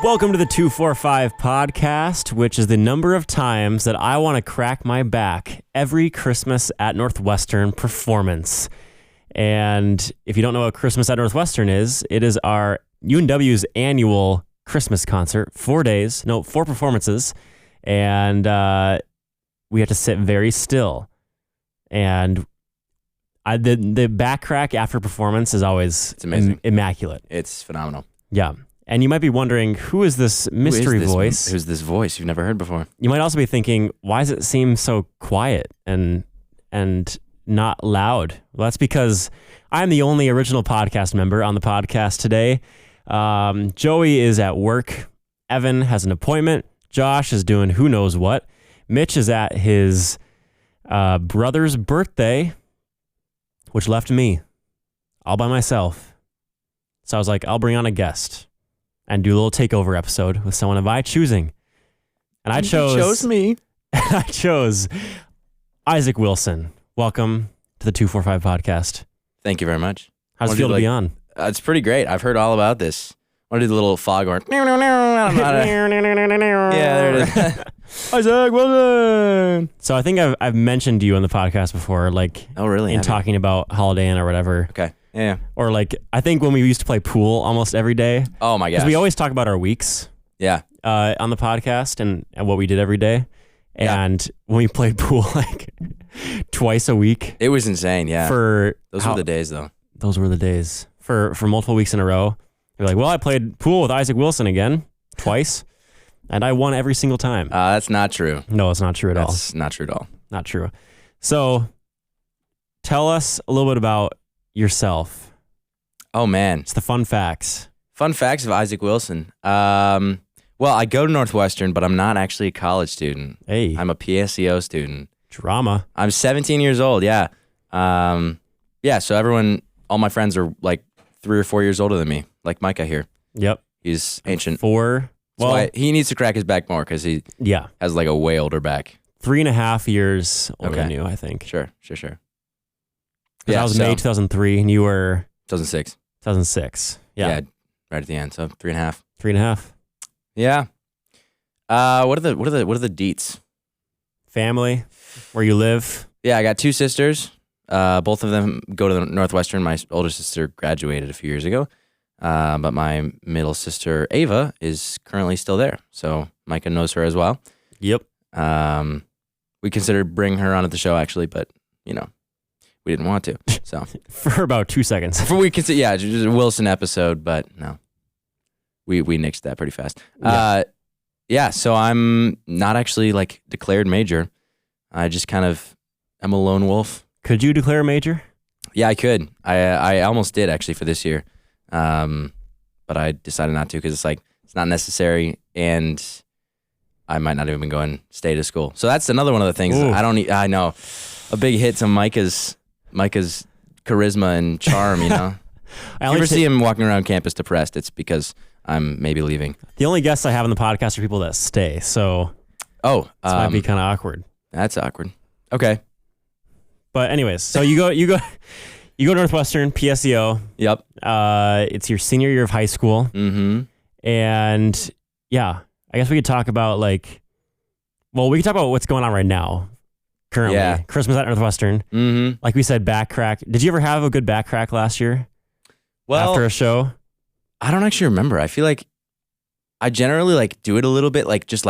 Welcome to the 245 podcast, which is the number of times that I want to crack my back every Christmas at Northwestern performance. And if you don't know what Christmas at Northwestern is, it is our UNW's annual Christmas concert. 4 performances. And we have to sit very still. And the back crack after performance is always immaculate. It's phenomenal. Yeah. And you might be wondering, who is this mystery voice? Who's this voice you've never heard before? You might also be thinking, why does it seem so quiet and not loud? Well, that's because I'm the only original podcast member on the podcast today. Joey is at work. Evan has an appointment. Josh is doing who knows what. Mitch is at his brother's birthday, which left me all by myself. So I was like, I'll bring on a guest and do a little takeover episode with someone of my choosing. And I chose... You chose me. I chose Isaac Wilson. Welcome to the 245 podcast. Thank you very much. How's it feel to be on? It's pretty great. I've heard all about this. I want to do the little foghorn. Yeah, there it is. Isaac Wilson. So I think I've mentioned you on the podcast before, like... Oh, really? In talking about Holiday Inn or whatever. Okay. Yeah. Or like, I think when we used to play pool almost every day. Oh my gosh. Because we always talk about our weeks. Yeah. On the podcast and what we did every day. And when we played pool like twice a week. It was insane, yeah. Those were the days though. Those were the days. For multiple weeks in a row. You're like, well, I played pool with Isaac Wilson again, twice. And I won every single time. That's not true. No, it's not true at all. That's not true at all. Not true. So tell us a little bit about yourself. Oh man, it's the fun facts. Fun facts of Isaac Wilson. Well, I go to Northwestern, but I'm not actually a college student. Hey, I'm a PSEO student. Drama. I'm 17 years old. Yeah. So all my friends are like 3 or 4 years older than me, like Micah here. Yep. He's ancient. 4. Well, he needs to crack his back more because he has like a way older back. 3.5 years older than you, I think. Sure. Yeah, I was May 2003, and you were 2006. 2006. Yeah, right at the end. So 3.5. 3.5. Yeah. What are the deets? Family, where you live. Yeah, I got 2 sisters. Both of them go to the Northwestern. My older sister graduated a few years ago, but my middle sister Ava is currently still there. So Micah knows her as well. Yep. We considered bringing her onto the show actually, but we didn't want to. So for about 2 seconds. Just a Wilson episode, but no, we nixed that pretty fast. So I'm not actually like declared major. I just kind of am a lone wolf. Could you declare a major? Yeah, I could. I almost did actually for this year, but I decided not to because it's not necessary, and I might not even go and stay to school. So that's another one of the things I know. A big hit to Micah's charisma and charm, you know. If you ever see him walking around campus depressed, it's because I'm maybe leaving. The only guests I have on the podcast are people that stay, so this might be kind of awkward. That's awkward. Okay. But anyways, so you go to Northwestern, PSEO. Yep. It's your senior year of high school. Mm-hmm. And yeah, I guess we could talk about we could talk about what's going on right now. Currently. Yeah. Christmas at Northwestern. Mm-hmm. Like we said, back crack. Did you ever have a good back crack last year? Well, after a show? I don't actually remember. I feel like I generally do it a little bit, just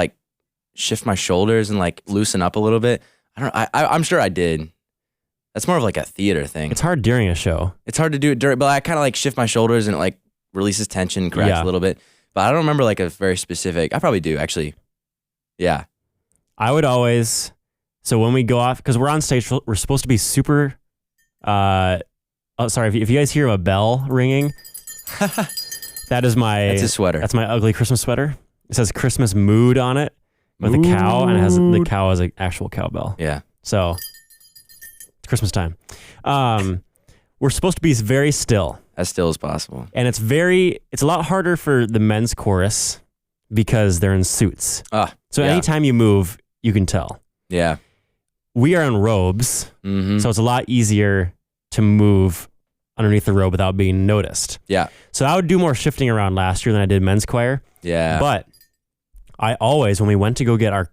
shift my shoulders and loosen up a little bit. I'm sure I did. That's more of a theater thing. It's hard during a show. It's hard to do it during, but I kind of shift my shoulders and it releases tension, cracks a little bit. But I don't remember a very specific. I probably do actually. Yeah. I would always. So when we go off, because we're on stage, we're supposed to be super. Sorry, if you guys hear a bell ringing, that is my. That's a sweater. That's my ugly Christmas sweater. It says Christmas mood on it with a cow, and the cow has an actual cowbell. Yeah. So. Christmas time. We're supposed to be very still. As still as possible. And it's a lot harder for the men's chorus because they're in suits. So anytime you move, you can tell. Yeah. We are in robes, so it's a lot easier to move underneath the robe without being noticed. Yeah. So I would do more shifting around last year than I did men's choir. Yeah. But I always, when we went to go get our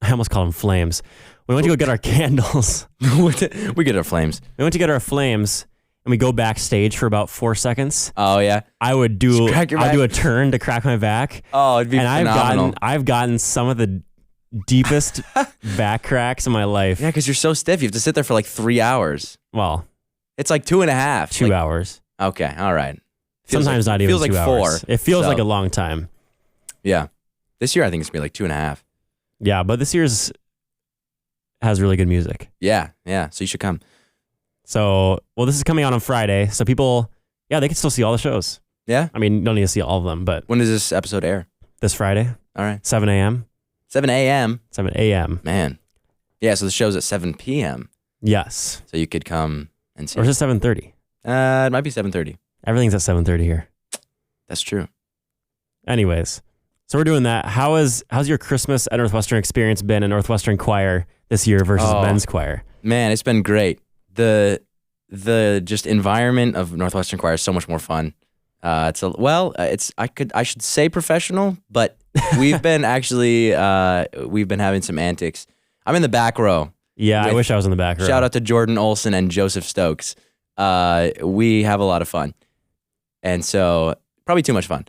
I almost call them flames. We went to go get our candles. We get our flames. We went to get our flames, and we go backstage for about 4 seconds. Oh yeah. I would do Just crack your I back. do a turn to crack my back. Oh, it'd be And phenomenal. I've gotten some of the deepest back cracks in my life. Yeah, because you're so stiff. You have to sit there for like 3 hours. Well, It's like 2.5. 2 hours. Okay, all right. Feels Sometimes like, not even feels 2 like hours. 4. It feels So, like a long time. Yeah. This year I think it's gonna be like 2.5. Yeah, but this year's has really good music. Yeah. So you should come. So, well, this is coming out on Friday, so people, yeah, they can still see all the shows. Yeah. I mean, you don't need to see all of them, but When does this episode air? this Friday, All right. 7 a.m., 7 a.m. 7 a.m. Man. Yeah. So the show's at 7 p.m. Yes. So you could come and see. Or is it 7:30? It might be 7:30. Everything's at 7:30 here. That's true. Anyways, so we're doing that. How's your Christmas at Northwestern experience been in Northwestern Choir this year versus Oh. men's choir? Man, it's been great. The just environment of Northwestern Choir is so much more fun. I should say professional, but we've been actually we've been having some antics. I'm in the back row. Yeah, I With- wish I was in the back row. Shout out to Jordan Olson and Joseph Stokes. We have a lot of fun, and so probably too much fun.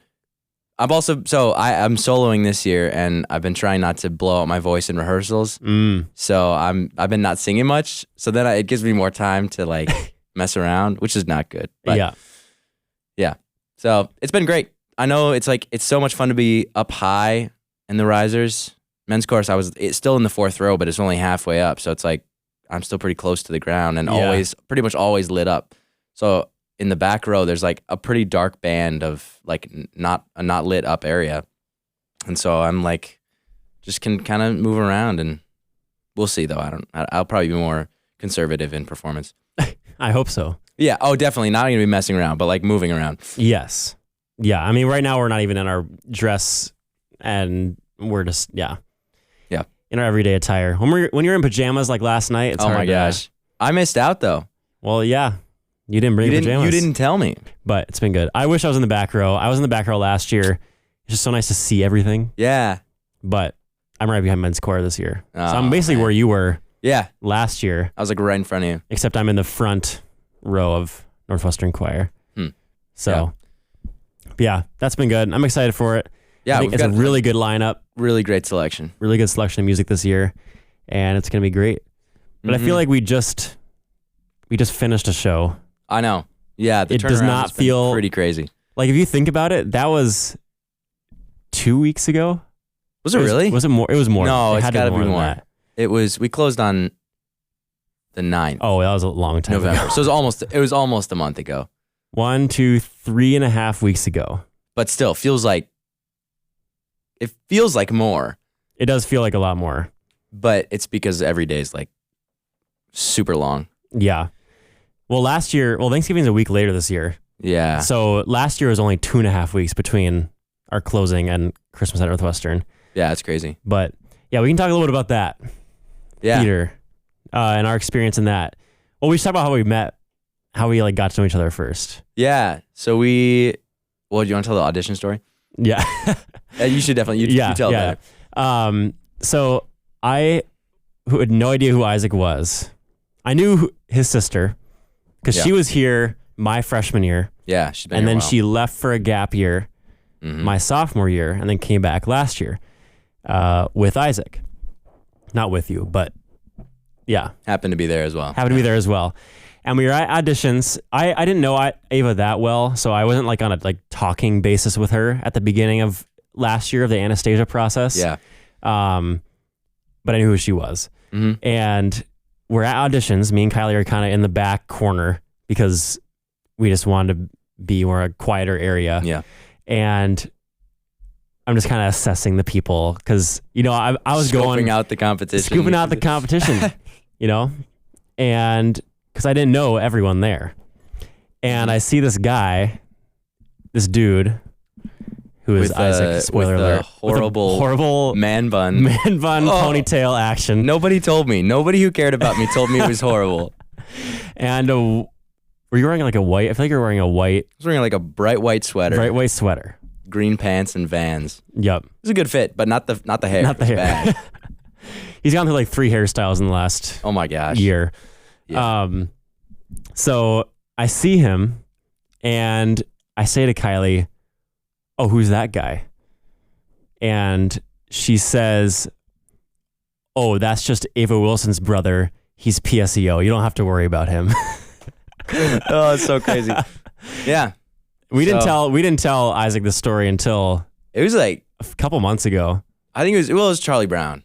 I'm soloing this year, and I've been trying not to blow out my voice in rehearsals. So I've been not singing much. So then it gives me more time to like mess around, which is not good. But yeah. so it's been great. I know it's so much fun to be up high in the risers. Men's chorus, it's still in the 4th row, but it's only halfway up. So it's like I'm still pretty close to the ground and Yeah. pretty much always lit up. So in the back row, there's like a pretty dark band of like not lit up area. And so I'm like, just can kind of move around, and we'll see though. I'll probably be more conservative in performance. I hope so. Yeah. Oh, definitely not gonna be messing around, but like moving around. Yes. Yeah. I mean, right now we're not even in our dress, and we're just Yeah. in our everyday attire. When you're in pajamas like last night, it's Oh hard my to- gosh. I missed out though. Well, yeah. You didn't bring pajamas. You didn't tell me. But it's been good. I wish I was in the back row. I was in the back row last year. It's just so nice to see everything. Yeah. But I'm right behind men's choir this year. So Oh, I'm basically man. where you were Yeah. last year, I was like right in front of you. except I'm in the front row of Northwestern Choir. So, yeah, that's been good. I'm excited for it. Yeah. I think We've it's a got really good lineup, really great selection. really good selection of music this year, and it's going to be great. But I feel like we just finished a show. I know. Yeah. The It does turnaround not has been feel- pretty crazy. Like, if you think about it, that was 2 weeks ago. Was it really? Was it more? It was more. No, it it's had to gotta be than more. that. We closed on the 9th. Oh, that was a long time November. ago. So it was almost a month ago. 1, 2, 3.5 weeks ago. But still feels like more. It does feel like a lot more. But it's because every day is like super long. Yeah. Well, Thanksgiving's a week later this year. Yeah. So last year was only 2.5 weeks between our closing and Christmas at Northwestern. Yeah, it's crazy. But yeah, we can talk a little bit about that. Yeah. Theater, and our experience in that. Well, we should talk about how we met, how we like got to know each other first. Yeah. So do you want to tell the audition story? Yeah. You should definitely, you tell that. So I who had no idea who Isaac was. I knew his sister because Yeah. she was here my freshman year, Yeah. She's been and here then a while. she left for a gap year Mhm. my sophomore year, and then came back last year with Isaac. Not with you, but yeah, happened to be there as well. happened to be there as well. And we were at auditions. I didn't know Ava that well, so I wasn't like on a talking basis with her at the beginning of last year of the Anastasia process. Yeah. But I knew who she was. hmm And we're at auditions. Me and Kylie are kind of in the back corner because we just wanted to be more a quieter area. Yeah. And I'm just kind of assessing the people because, I was Scoping out the competition. scooping out the competition, and because I didn't know everyone there. And I see this dude, who is With Isaac, spoiler with a alert, horrible man man bun. bun ponytail action. Nobody told me. Nobody who cared about me told me it was horrible. And were you wearing like a white? I feel like you're wearing a white, I was wearing like a bright white sweater. bright white sweater. green pants and Vans. Yep. It was a good fit, but not the hair. Not the hair. Bad. He's gone through like 3 hairstyles in the last Oh my gosh. year. Yeah. So I see him and I say to Kylie, "Oh, who's that guy?" And she says, "Oh, that's just Ava Wilson's brother. He's PSEO. You don't have to worry about him." Oh, it's so crazy. Yeah. We didn't tell Isaac the story until It was like, a couple months ago. I think it was Charlie Brown.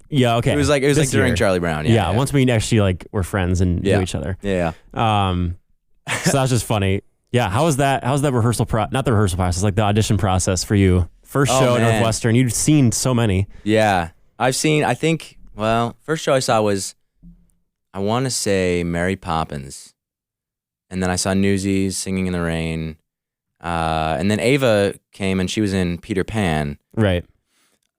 Yeah, okay. It was like This during year. Charlie Brown. Yeah, once we actually like were friends and knew each other. Yeah. So that was just funny. Yeah, how was that rehearsal not the rehearsal process, like the audition process for you? First show at Northwestern. You'd seen so many. Yeah. first show I saw was, I want to say Mary Poppins. And then I saw Newsies, Singing in the Rain. And then Ava came and she was in Peter Pan. Right.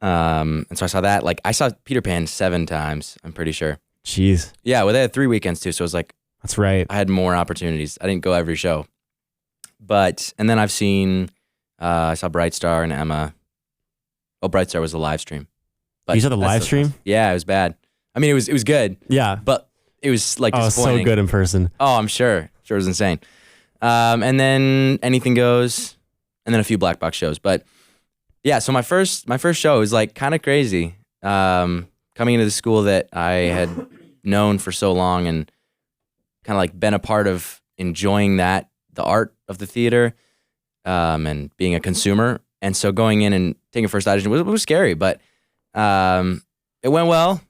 And so I saw that. Like, I saw Peter Pan 7 times, I'm pretty sure. Jeez. Yeah, well, they had 3 weekends too. So it was like, That's right. I had more opportunities. I didn't go every show. And then I've seen, I saw Bright Star and Emma. Oh, Bright Star was the live stream. But You saw the live stream? Yeah, it was bad. I mean, it was good, Yeah. but it was like Oh, it was disappointing. so good in person. Oh, I'm sure. Sure, it was insane. And then Anything Goes, and then a few black box shows. But yeah, so my first show was like kind of crazy. Coming into the school that I had known for so long and kind of like been a part of enjoying the art of the theater, and being a consumer. And so going in and taking a first audition was scary, but it went well.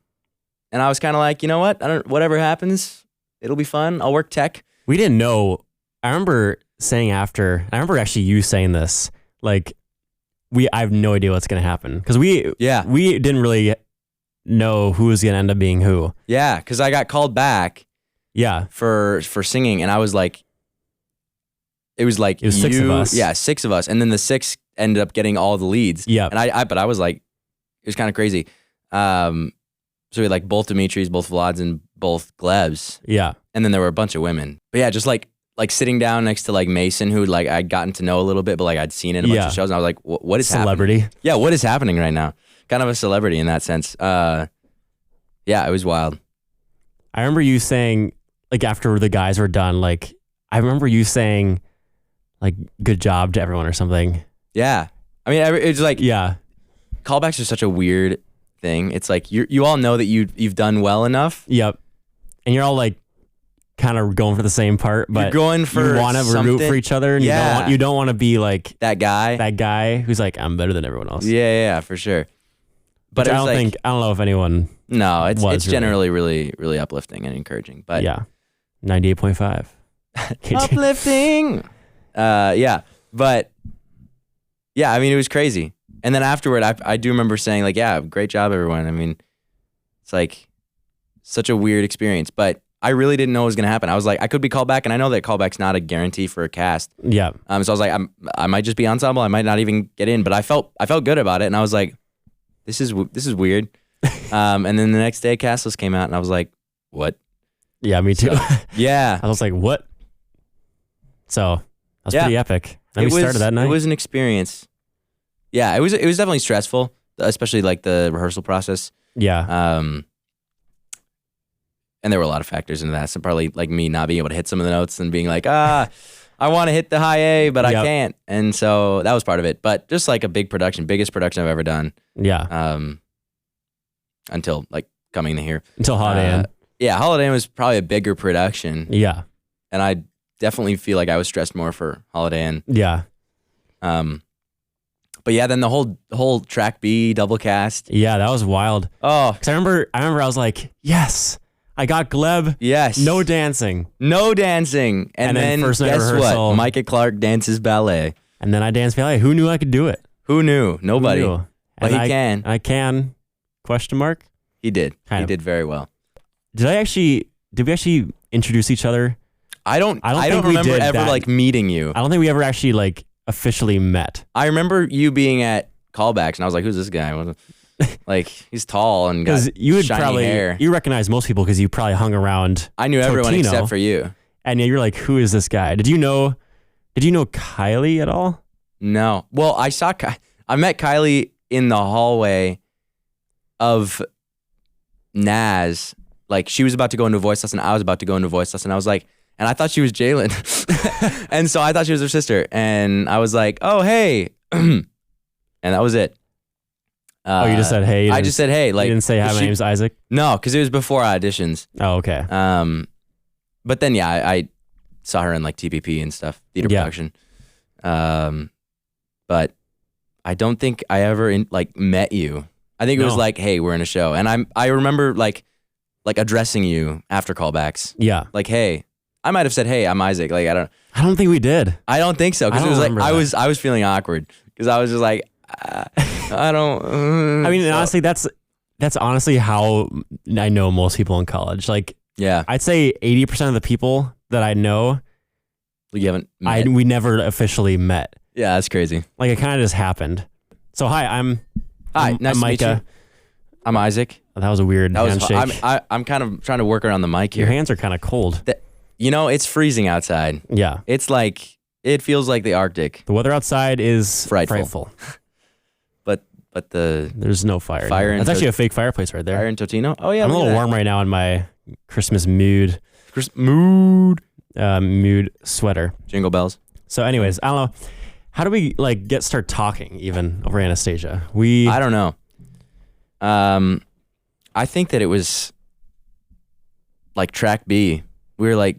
And I was kind of like, you know what? Whatever happens, it'll be fun. I'll work tech. We didn't know. I remember saying I remember actually you saying this, like, I have no idea what's going to happen. Because we didn't really know who was going to end up being who. Yeah, because I got called back. Yeah. For singing, and I was like, it was 6 of us. Yeah, 6 of us, and then the 6 ended up getting all the leads. Yeah. And I was like, it was kind of crazy. So we had like both Dimitris, both Vlads, and both Glebs. Yeah. And then there were a bunch of women. But yeah, just like sitting down next to like Mason, who like I'd gotten to know a little bit, but like I'd seen in a bunch of shows, and I was like, what is Celebrity. happening? Yeah, what is happening right now? Kind of a celebrity in that sense. Yeah, it was wild. I remember you saying, like, after the guys were done, like, I remember you saying, like, good job to everyone or something. Yeah. I mean, it's like, yeah, callbacks are such a weird thing. It's like you all know that you've done well enough. Yep. And you're all like kind of going for the same part, but you're going for you want to root for each other, and you don't want to be like that guy who's like, I'm better than everyone else. Yeah, for sure. But I don't know if anyone. No, it's generally really, really uplifting and encouraging. But yeah, 98.5 uplifting. Yeah, but yeah, I mean, it was crazy. And then afterward, I do remember saying like, yeah, great job, everyone. I mean, it's like such a weird experience, but I really didn't know what was going to happen. I was like, I could be called back, and I know that callback's not a guarantee for a cast. Yeah. So I was like, I might just be ensemble. I might not even get in, but I felt good about it, and I was like, this is weird. And then the next day, cast list came out, and I was like, what? Yeah, me too. Yeah. I was like, what? So that was pretty epic. And we started that night. It was an experience. Yeah, it was definitely stressful, especially like the rehearsal process. Yeah. And there were a lot of factors into that. So probably like me not being able to hit some of the notes and being like, I want to hit the high A, but I can't. And so that was part of it. But just like a biggest production I've ever done. Yeah. Until like coming to here. Until Holiday Inn. Yeah, Holiday Inn was probably a bigger production. Yeah. And I definitely feel like I was stressed more for Holiday Inn. Yeah. But yeah, then the whole track B double cast. Yeah, that was wild. Oh, because I remember I was like, yes, I got Gleb. Yes. No dancing. And then first night guess rehearsal, what? Micah Clark dances ballet. And then I danced ballet. Who knew I could do it? Who knew? Nobody. Who knew? But and he can. I can. Question mark? He did. Kind he of. did very well. Did we actually introduce each other? I don't think we remember did ever that. like meeting you. I don't think we ever actually like officially met. I remember you being at callbacks, and I was like, "Who's this guy?" Like, he's tall and got you would shiny probably hair. You recognize most people because you probably hung around. I knew everyone Totino, except for you. And you're like, who is this guy? Did you know Kylie at all? No. Well, I met Kylie in the hallway of Naz. Like, she was about to go into voice lesson. I was about to go into voice lesson. I was like, and I thought she was Jalen. And so I thought she was her sister. And I was like, oh, hey. And that was it. You just said hey. I just said hey. Like, you didn't say hi, my name's Isaac? No, because it was before auditions. Oh, okay. But then, yeah, I saw her in like TPP and stuff, theater production. But I don't think I ever met you. I think it was like, hey, we're in a show. And I remember like addressing you after callbacks. Yeah. Like, hey, I might have said, hey, I'm Isaac. Like, I don't think we did. I don't think so. Because it was like, I was feeling awkward. Because I was just like, I don't. I mean, honestly, that's honestly how I know most people in college. Like, yeah, I'd say 80% of the people that I know, you haven't met. we never officially met. Yeah, that's crazy. Like, it kind of just happened. So, hi, I'm nice to Micah. meet you. I'm Isaac. That was a weird handshake. I'm kind of trying to work around the mic here. Your hands are kind of cold. It's freezing outside. Yeah. It's like, it feels like the Arctic. The weather outside is frightful. But there's no fire. That's actually a fake fireplace right there. Fire in Totino? Oh, yeah. I'm a little warm right now in my Christmas mood sweater. Jingle bells. So anyways, I don't know. How do we start talking even over Anastasia? I don't know. I think that it was like track B. We were like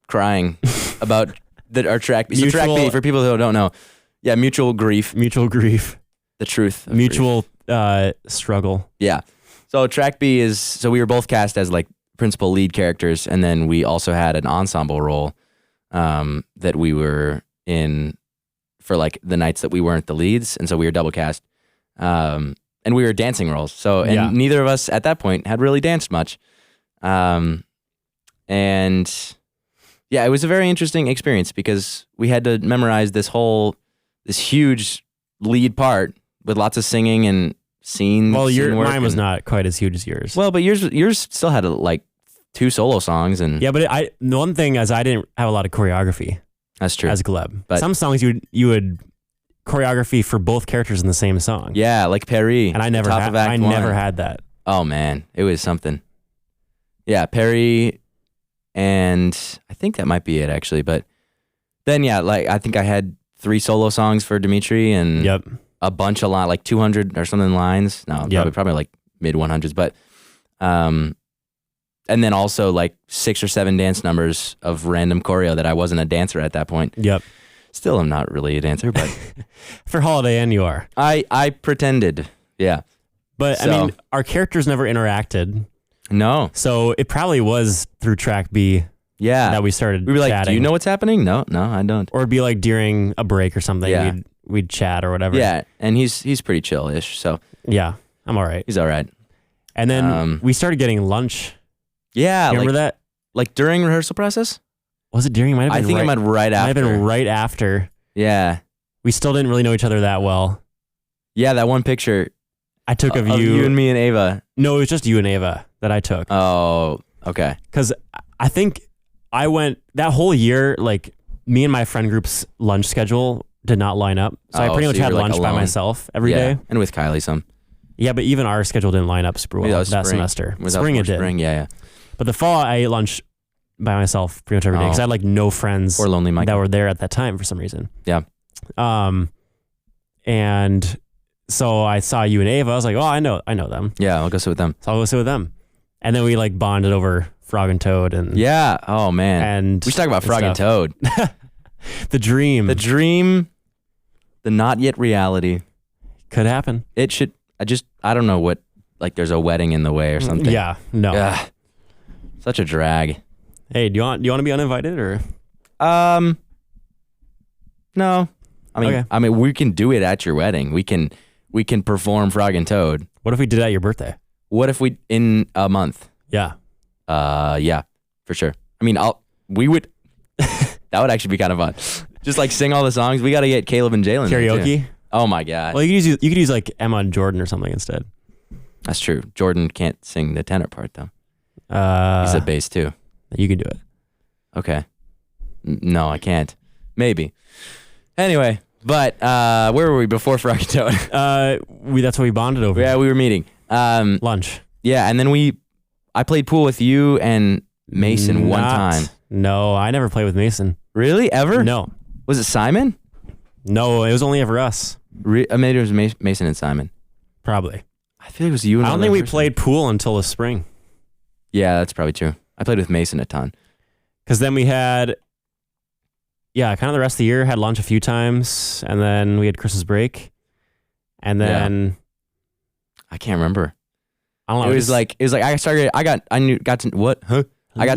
crying about our track B. So track B, for people who don't know. Yeah, mutual grief. The truth. Mutual struggle. Yeah. So track B is, so we were both cast as like principal lead characters, and then we also had an ensemble role that we were in for like the nights that we weren't the leads, and so we were double cast. And we were dancing roles. So, and neither of us at that point had really danced much. And yeah, it was a very interesting experience because we had to memorize this huge lead part with lots of singing and scene. Well, mine was not quite as huge as yours. Well, but yours still had like 2 solo songs and yeah. But the one thing is I didn't have a lot of choreography. That's true. As Gleb, but some songs you would choreography for both characters in the same song. Yeah, like Perry. And I never had that. Oh man, it was something. Yeah, Perry, and I think that might be it actually. But then yeah, like I think I had 3 solo songs for Dimitri and a bunch of like 200 or something lines. No, probably like mid 100s. But and then also like 6 or 7 dance numbers of random choreo that I wasn't a dancer at that point. Yep. Still, I'm not really a dancer, but for Holiday Inn, you are. I pretended, yeah. But I mean, our characters never interacted. No. So it probably was through track B. Yeah. That we started. We were like, chatting. do you know what's happening? No, I don't. Or it'd be like during a break or something. Yeah. We'd chat or whatever. Yeah, and he's pretty chill-ish. So yeah, I'm all right. He's all right. And then we started getting lunch. Yeah, remember that? Like during rehearsal process? Was it during? I think it might have right after. Might have been right after. Yeah. We still didn't really know each other that well. Yeah, that one picture I took of you and me and Ava. No, it was just you and Ava that I took. Oh, okay. Because I think I went that whole year, like me and my friend group's lunch schedule did not line up. So I pretty much had lunch by myself every day. And with Kylie some. Yeah, but even our schedule didn't line up super well that semester. Spring it did. Yeah. But the fall, I ate lunch by myself pretty much every day because I had like no friends or lonely Micah that were there at that time for some reason. Yeah. And so I saw you and Ava. I was like, oh, I know them. Yeah, I'll go sit with them. So I'll go sit with them. And then we like bonded over Frog and Toad and yeah. Oh man. And we should talk about Frog and Toad. The dream. The not yet reality. Could happen. It should. I don't know what. Like there's a wedding in the way or something. Yeah. No. Ugh. Such a drag. Hey, do you want to be uninvited or? No. I mean, we can do it at your wedding. We can perform Frog and Toad. What if we did it at your birthday? What if we in a month? Yeah. Yeah, for sure. I mean, we would. That would actually be kind of fun. Just like sing all the songs. We got to get Caleb and Jalen karaoke. Oh my god. Well, you could use like Emma and Jordan or something instead. That's true. Jordan can't sing the tenor part though. He's a bass too. You can do it. Okay. No, I can't. Maybe. Anyway, But where were we before Froggy Toad? That's what we bonded over. Yeah, we were meeting. Lunch. Yeah, and then I played pool with you and Mason one time. No, I never played with Mason. Really? Ever? No. Was it Simon? No, it was only ever us. Maybe it was Mason and Simon. Probably. I feel like it was you and I don't think we played pool until the spring. Yeah, that's probably true. I played with Mason a ton. Because then we had, kind of the rest of the year, had lunch a few times, and then we had Christmas break. And then... I can't remember. I don't know. It was like I got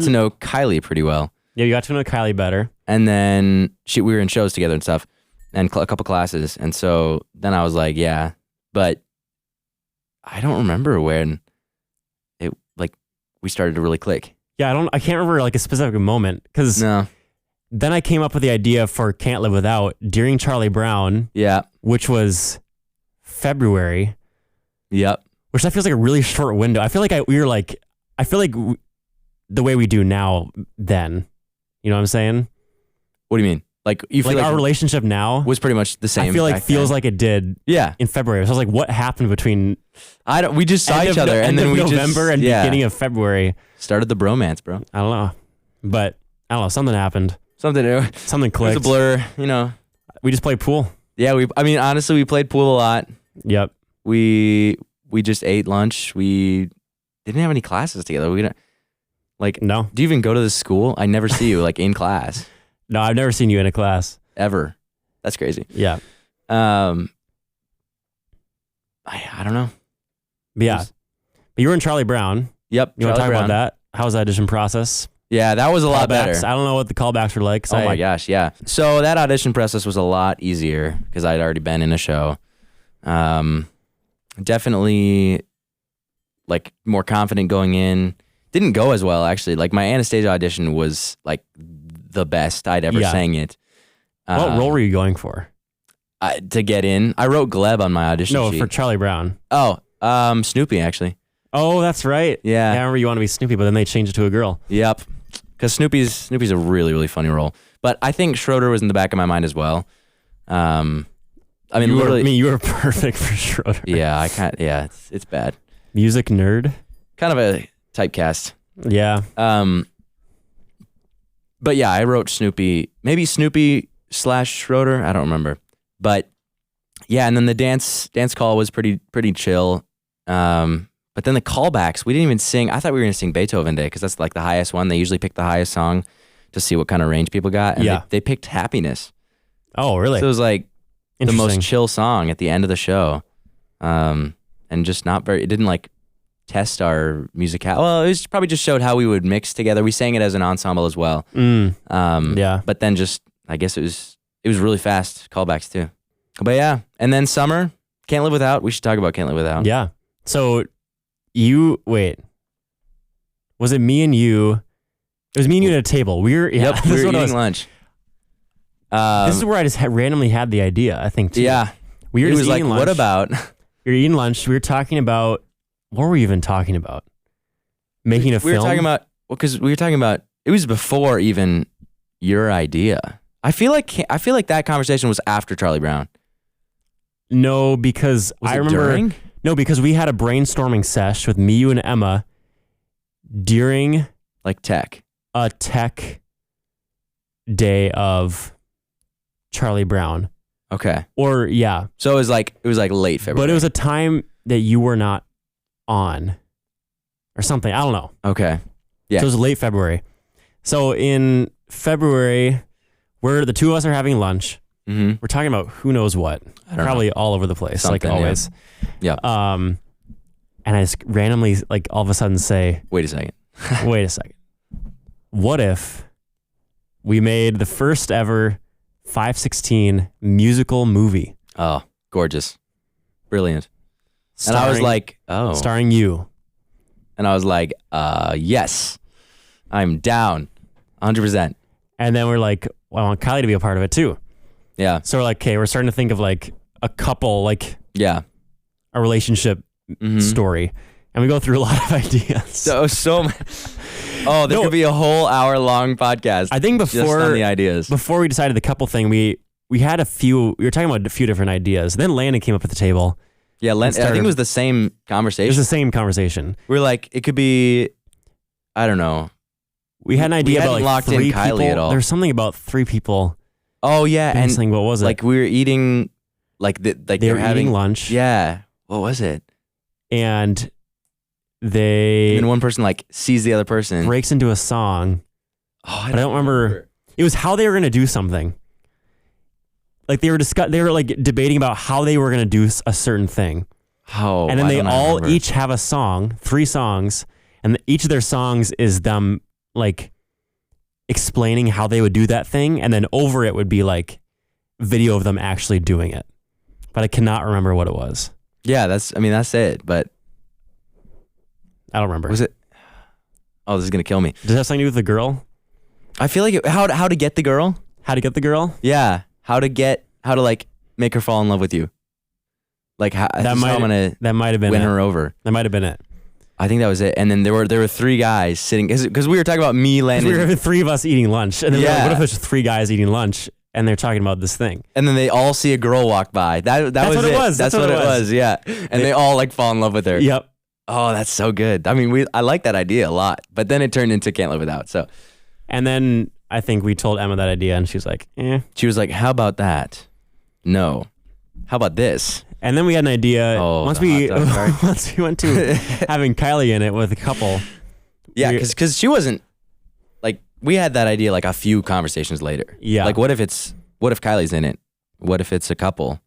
to know Kylie pretty well. Yeah, you got to know Kylie better. And then we were in shows together and stuff, and a couple classes. And so then I was like, yeah, but I don't remember when we started to really click. Yeah, I can't remember like a specific moment because then I came up with the idea for Can't Live Without during Charlie Brown. Yeah, which was February. Yep. Which that feels like a really short window. I feel like the way we do now then. You know what I'm saying? What do you mean? Like you feel like our relationship now was pretty much the same. I feel like feels like it did. Yeah. In February. So I was like, what happened between? We just saw each other, and then we November and beginning of February started the bromance, bro. I don't know, but I don't know. Something happened. Something clicked. It was a blur. You know. We just played pool. Yeah. Honestly, we played pool a lot. Yep. We just ate lunch. We didn't have any classes together. No. Do you even go to the school? I never see you in class. No, I've never seen you in a class. Ever. That's crazy. Yeah. I don't know. But yeah. But you were in Charlie Brown. Yep. You want to talk about that? How was the audition process? Yeah, that was a lot better. I don't know what the callbacks were like. Oh my gosh, yeah. So that audition process was a lot easier because I'd already been in a show. Definitely more confident going in. Didn't go as well, actually. My Anastasia audition was the best I'd ever sang it. What role were you going for? To get in, I wrote Gleb on my audition sheet. For Charlie Brown. Oh, Snoopy, actually. Oh, that's right. Yeah. I remember you want to be Snoopy, but then they changed it to a girl. Yep. Because Snoopy's a really, really funny role. But I think Schroeder was in the back of my mind as well. You were perfect for Schroeder. Yeah, it's bad. Music nerd. Kind of a typecast. Yeah. But yeah, I wrote Snoopy, maybe Snoopy / Schroeder. I don't remember. But yeah, and then the dance call was pretty chill. But then the callbacks, we didn't even sing. I thought we were going to sing Beethoven Day because that's the highest one. They usually pick the highest song to see what kind of range people got. And they picked Happiness. Oh, really? So it was the most chill song at the end of the show. And just not very, it didn't test our musical. Well, it was probably just showed how we would mix together. We sang it as an ensemble as well. Yeah. But then I guess it was really fast callbacks too. But yeah. And then summer, Can't Live Without. We should talk about Can't Live Without. Yeah. So was it me and you? It was me and you at a table. We were eating lunch. This is where I just randomly had the idea, I think, too. Yeah. We were just eating lunch. What about? We were eating lunch. We were talking about, what were we even talking about? Making a film? We were talking about, it was before even your idea. I feel like that conversation was after Charlie Brown. No, because I remember. During? No, because we had a brainstorming sesh with me, you, and Emma during tech. A tech day of Charlie Brown. Okay. Or yeah. So it was late February. But it was a time that you were not on or something. I don't know. Okay. Yeah. So it was late February. So in February, the two of us are having lunch. Mm-hmm. We're talking about who knows what. Probably all over the place, something, always. Yeah. And I just randomly, all of a sudden say, wait a second. Wait a second. What if we made the first ever 5/16 musical movie? Oh, gorgeous. Brilliant. And I was like, oh. Starring you. And I was like, yes. I'm down. 100%. And then we're like, well, I want Kylie to be a part of it too. Yeah. So we're like, okay, we're starting to think of a couple, a relationship story. And we go through a lot of ideas. So much. Oh, there could be a whole hour-long podcast. I think just on the ideas. Before we decided the couple thing, we we were talking about a few different ideas. Then Landon came up at the table. Yeah, I think it was the same conversation. It was the same conversation. We were like, it could be, I don't know. We had an idea about like locked 3 in Kylie people. at all. There's something about 3 people. Oh yeah, and something, what was it? like we were eating, they were having eating lunch. Yeah, what was it? And one person like sees the other person, breaks into a song. Oh, I don't remember. It was how they were gonna do something. Like they were like debating about how they were gonna do a certain thing. Oh, and then they all each have a song, 3 songs, and each of their songs is them like explaining how they would do that thing, and then over it would be like video of them actually doing it. But I cannot remember what it was. Yeah, that's it. But I don't remember. Was it? Oh, this is gonna kill me. Does that have something to do with the girl? I feel like how to get the girl? How to get the girl? Yeah, how to like make her fall in love with you. Like how I'm gonna that might have been win her over. That might have been it. I think that was it. And then there were 3 guys sitting because we were talking about me, Landon. We were 3 of us eating lunch, and then we're like, what if there's 3 guys eating lunch and they're talking about this thing? And then they all see a girl walk by. That's was what it was. That's what it was. Yeah. And they all like fall in love with her. Yep. Oh, that's so good. I mean, I like that idea a lot, but then it turned into Can't Live Without. So, and then I think we told Emma that idea, and she was like, "Eh." She was like, "How about that? No. How about this?" And then we had an idea once we went to having Kylie in it with a couple. Yeah, because she wasn't like we had that idea like a few conversations later. Yeah, like what if Kylie's in it? What if it's a couple?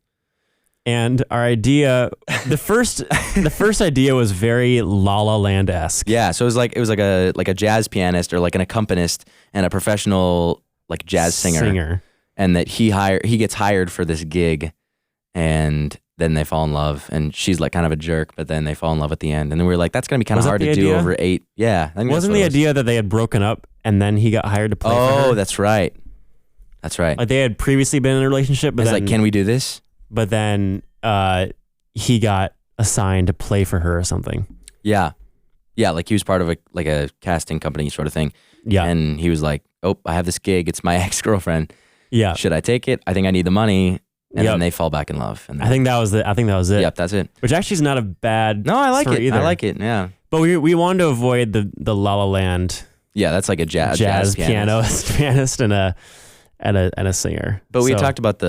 And our idea, the first idea was very La La Land-esque. Yeah, so it was like a jazz pianist or like an accompanist and a professional like jazz singer, and that he gets hired for this gig, and then they fall in love, and she's like kind of a jerk, but then they fall in love at the end, and then we were like, that's gonna be kind of hard to do over 8. Yeah, I think wasn't the idea that they had broken up and then he got hired to play? For her? That's right. That's right. Like they had previously been in a relationship, but it's like, can we do this? But then he got assigned to play for her or something. Yeah. Yeah, like he was part of a casting company sort of thing. Yeah. And he was like, oh, I have this gig. It's my ex-girlfriend. Yeah. Should I take it? I think I need the money. And then they fall back in love. And I think that was it. Yep, that's it. Which actually is not a bad No, I like it. either. I like it, yeah. But we wanted to avoid the La La Land. Yeah, that's like a jazz pianist and a singer. But we talked about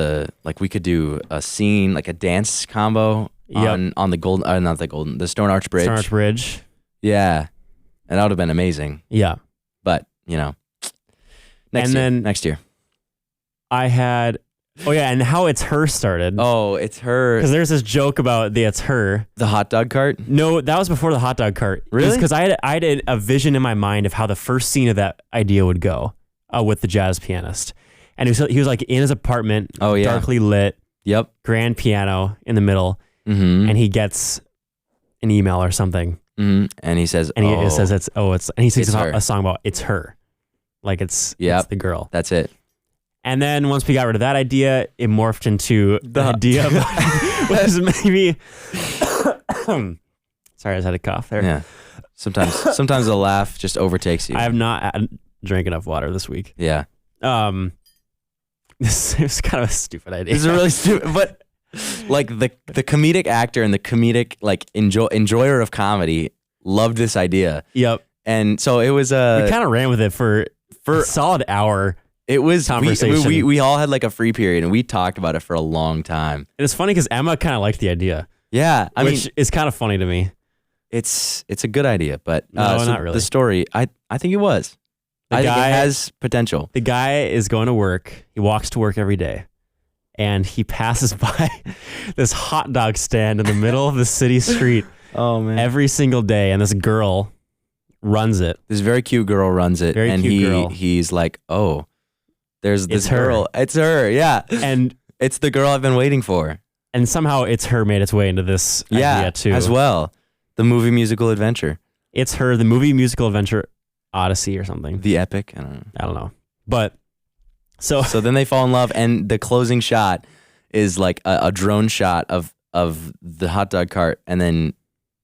we could do a scene, like a dance combo on the Stone Arch Bridge. Stone Arch Bridge. Yeah. And that would have been amazing. Yeah. But, next year. I had, and how It's Her started. Oh, It's Her. Because there's this joke about It's Her. The hot dog cart? No, that was before the hot dog cart. Really? Because I had a vision in my mind of how the first scene of that idea would go with the jazz pianist. And he was like in his apartment, darkly lit, grand piano in the middle, and he gets an email or something. Mm-hmm. And he says, and he says and he sings a song about It's Her. Like it's the girl. That's it. And then once we got rid of that idea, it morphed into the idea of was maybe sorry, I just had a cough there. Yeah. Sometimes a laugh just overtakes you. I have not drank enough water this week. Yeah. This is kind of a stupid idea. This is really stupid, but like the comedic actor and the comedic like enjoyer of comedy loved this idea. Yep. And so it was we kind of ran with it for a solid hour. It was conversation. We all had like a free period and we talked about it for a long time. And it's funny because Emma kind of liked the idea. Yeah, which is kind of funny to me. It's a good idea, but no, not really. The story, I think it was. I think it has potential. The guy is going to work. He walks to work every day, and he passes by this hot dog stand in the middle of the city street. Oh man! Every single day, and this girl runs it. This very cute girl runs it, he's like, "Oh, there's this girl. It's her, yeah." And it's the girl I've been waiting for. And somehow It's Her made its way into this idea too, as well. The movie musical adventure. It's Her, the movie musical adventure Odyssey or something. The epic. I don't know. But so then they fall in love, and the closing shot is like a drone shot of the hot dog cart, and then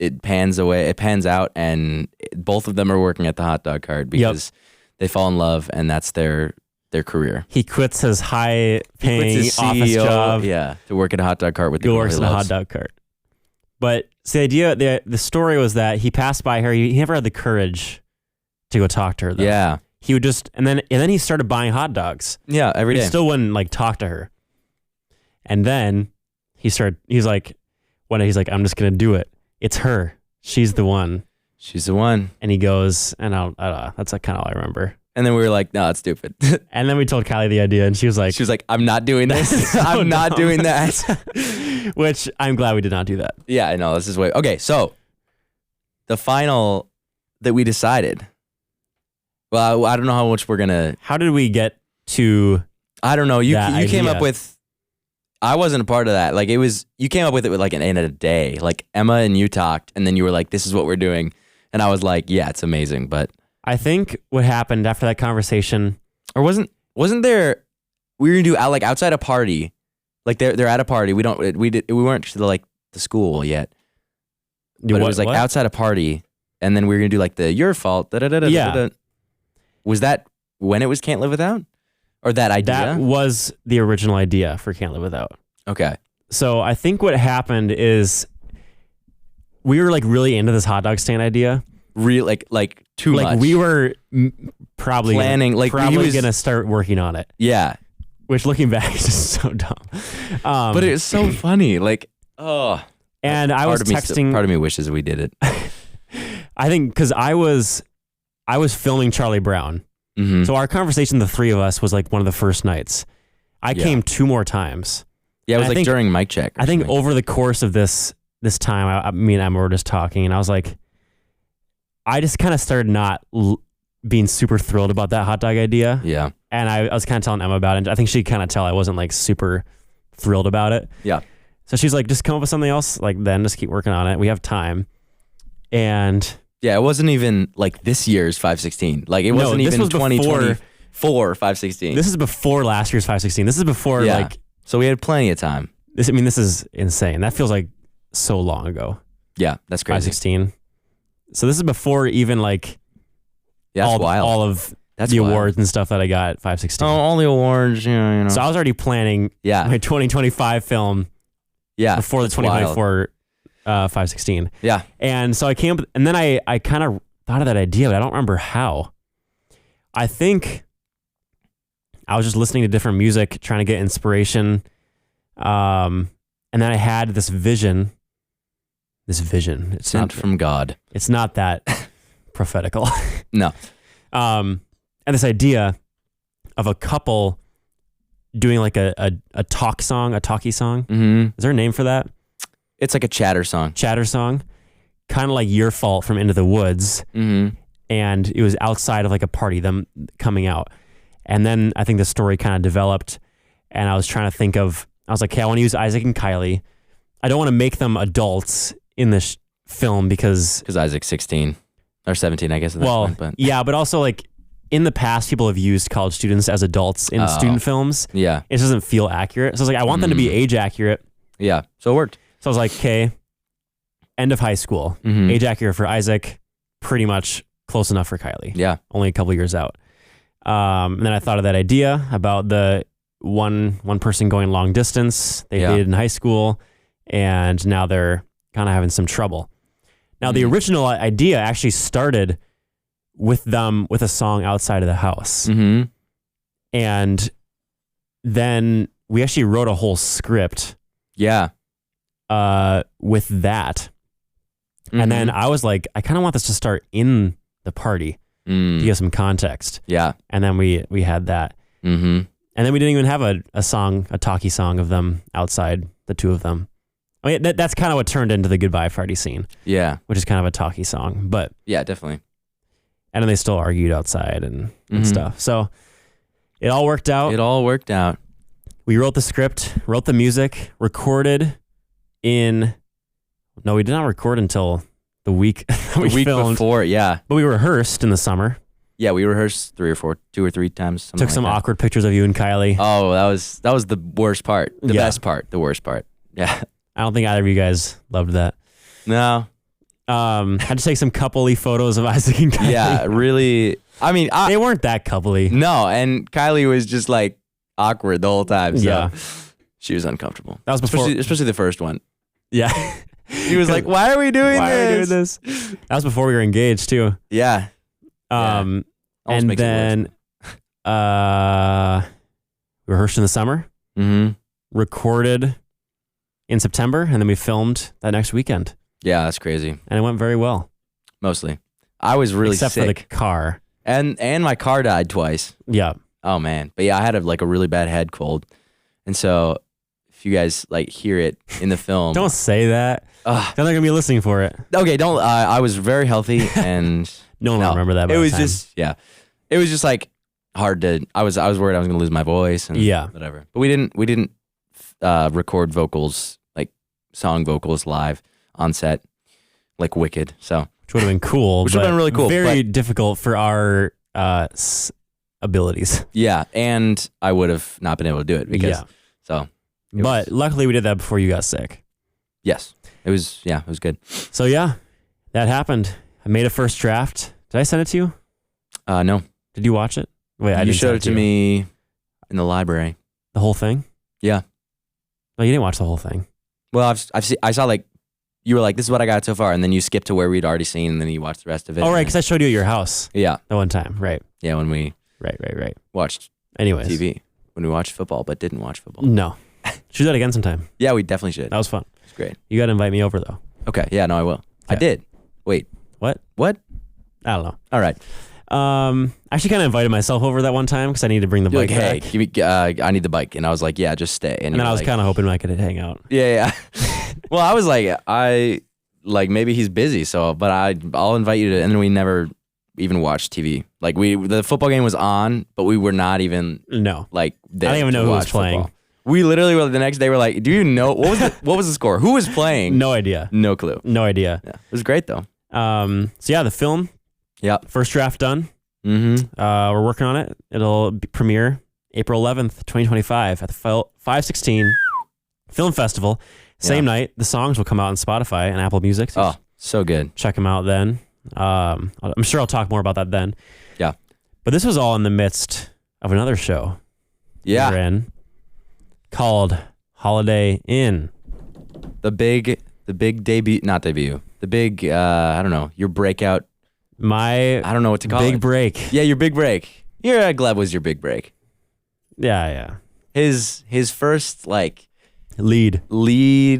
it pans out, and both of them are working at the hot dog cart because they fall in love, and that's their their career. He quits his high-paying He quits his office job. Yeah, to work at a hot dog cart with the He girl works he in a hot loves. dog cart. But the idea, the story was that he passed by her. He never had the courage to go talk to her, though. Yeah. He would just, and then he started buying hot dogs. Yeah, every He day. still wouldn't like talk to her. And then he's like, I'm just going to do it. It's her. She's the one. She's the one. And he goes, and that's like kind of all I remember. And then we were like, no, that's stupid. And then we told Kylie the idea, and she was like, I'm not doing this. I'm not doing that. Which I'm glad we did not do that. Yeah, I know. This is way. Okay, so the final that we decided. Well, I don't know how much we're gonna. How did we get to? I don't know. You came idea? up with. I wasn't a part of that. Like it was. You came up with it with like in a day. Like Emma and you talked, and then you were like, "This is what we're doing," and I was like, "Yeah, it's amazing." But I think what happened after that conversation, or wasn't there? We were gonna do like outside a party. Like they're at a party. We weren't to the school yet. But it was like outside a party, and then we were gonna do like the your fault. Yeah. Was that when it was Can't Live Without? Or that idea? That was the original idea for Can't Live Without. Okay. So I think what happened is we were like really into this hot dog stand idea. Like too much. Like we were probably planning. Like probably gonna start working on it. Yeah. Which looking back is just so dumb. But it's so funny. Like, oh. And I was texting. Part of me wishes we did it. I think because I was filming Charlie Brown. Mm-hmm. So our conversation, the three of us, was like one of the first nights. I came 2 more times. Yeah, it was like during mic check. I think over the course of this time, me and Emma were just talking, and I was like, I just kind of started not being super thrilled about that hot dog idea. Yeah. And I was kind of telling Emma about it. I think she kind of tell I wasn't like super thrilled about it. Yeah. So she's like, just come up with something else. Like then just keep working on it. We have time. And yeah, it wasn't even like this year's 516. Like it wasn't even 2024 516. This is before last year's 516. This is before like. So we had plenty of time. This is insane. That feels like so long ago. Yeah, that's crazy. 516. So this is before even like all of the awards and stuff that I got at 516. Oh, all the awards, you know. So I was already planning my 2025 film before the 2024 516. Yeah. And so I came up, and then I kind of thought of that idea, but I don't remember how. I think I was just listening to different music, trying to get inspiration. And then I had this vision. It's sent from God. It's not that prophetical. No. And this idea of a couple doing like a talkie song. Mm-hmm. Is there a name for that? It's like a chatter song. Kind of like Your Fault from Into the Woods. Mm-hmm. And it was outside of like a party, them coming out. And then I think the story kind of developed, and I was trying to think of, I was like, okay, I want to use Isaac and Kylie. I don't want to make them adults in this film because Isaac's 16 or 17, I guess. At that point, but. Yeah, but also like in the past, people have used college students as adults in student films. Yeah. It doesn't feel accurate. So I was like, I want them to be age accurate. Yeah. So it worked. So I was like, okay, end of high school, age accurate for Isaac, pretty much close enough for Kylie. Yeah. Only a couple years out. And then I thought of that idea about the one person going long distance. They dated in high school, and now they're kind of having some trouble. Now, the original idea actually started with them with a song outside of the house. Mm-hmm. And then we actually wrote a whole script. Yeah. With that. Mm-hmm. And then I was like, I kind of want this to start in the party to give some context. Yeah. And then we had that. Mm-hmm. And then we didn't even have a talkie song of them outside, the two of them. I mean, that's kind of what turned into the goodbye party scene. Yeah. Which is kind of a talkie song. But yeah, definitely. And then they still argued outside and stuff. So it all worked out. We wrote the script, wrote the music, recorded no, we did not record until the week we filmed. Before, yeah. But we rehearsed in the summer. Yeah, we rehearsed 2 or 3 times. Took some awkward pictures of you and Kylie. Oh, that was the worst part. The best part, the worst part. Yeah. I don't think either of you guys loved that. No. Had to take some coupley photos of Isaac and Kylie. Yeah, really. I mean, They weren't that coupley. no, and Kylie was just like awkward the whole time. So Yeah. she was uncomfortable. That was before. Especially the first one. Yeah. He was like, "Why are we doing Why this? are we doing this? That was before we were engaged too. Yeah. And makes it then we rehearsed in the summer, Mm-hmm. recorded in September, and then we filmed that next weekend. Yeah, that's crazy. And it went very well. Mostly. I was really Except sick. for the car. And my car died twice. Yeah. Oh man. But yeah, I had a really bad head cold. And so if you guys like hear it in the film. Don't say that. They're not going to be listening for it. Okay, don't I was very healthy and No one will remember that by it the was time. just it was just like hard to I was worried I was gonna lose my voice and whatever. But we didn't record vocals, like song vocals live on set like Wicked. So which would have been cool. Which would have been really cool, Very difficult for our abilities. yeah, and I would have not been able to do it because But luckily we did that before you got sick. yes. It was good. So yeah, that happened. I made a first draft. Did I send it to you? No. Did you watch it? Wait, I You didn't showed send it to you. me in the library. The whole thing? Yeah. No, you didn't watch the whole thing. Well, I saw like you were like, this is what I got so far, and then you skipped to where we'd already seen, and then you watched the rest of it. Oh, right, because I showed you at your house yeah, that one time. Right. yeah, when we Right. watched Anyways. TV, when we watched football but didn't watch football. No. Should do that again sometime. Yeah, we definitely should. That was fun. It's great. You got to invite me over, though. Okay, yeah, no, I will. I Okay. did. Wait, What? what? I don't know. All right. I actually kind of invited myself over that one time because I needed to bring the You're bike like, hey, back. give me, I need the bike, and I was like, yeah, just stay. And then I was kind of hoping I could hang out. yeah. Well, I was like, maybe he's busy, so, but I'll invite you to, and then we never even watched TV. Like the football game was on, but we were not even No. like there. I didn't even know to who was watch playing. football. We literally were the next day. We're like, do you know what was the score? Who was playing? No idea. No clue. No idea. Yeah, it was great though. So yeah, the film. Yep. First draft done. Mm-hmm. We're working on it. It'll premiere April 11th, 2025 at the 516 Film Festival. Same night, the songs will come out on Spotify and Apple Music. So Oh, so good. check them out then. I'm sure I'll talk more about that then. Yeah. But this was all in the midst of another show Yeah. we're in called Holiday Inn. The big debut, not debut. The big, I don't know, your breakout. My I don't know what to call big it. break. Yeah, your big break. Your Gleb was your big break. Yeah. His first like Lead.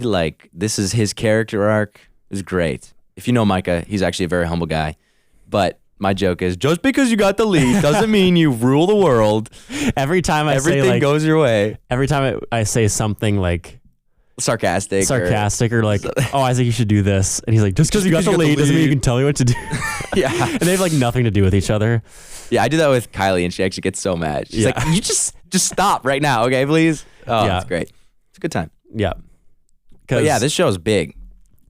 like this is his character arc is great. If you know Micah, he's actually a very humble guy. But my joke is just because you got the lead doesn't mean you rule the world. Every time I Everything say like, goes your way. every time I say something like Sarcastic or like, oh, I think you should do this. And he's like, just because you got the lead doesn't mean you can tell me what to do. yeah. And they have like nothing to do with each other. Yeah, I do that with Kylie and she actually gets so mad. She's like, you just stop right now, okay, please? Oh, Yeah. it's great. It's a good time. Yeah. But yeah, this show is big.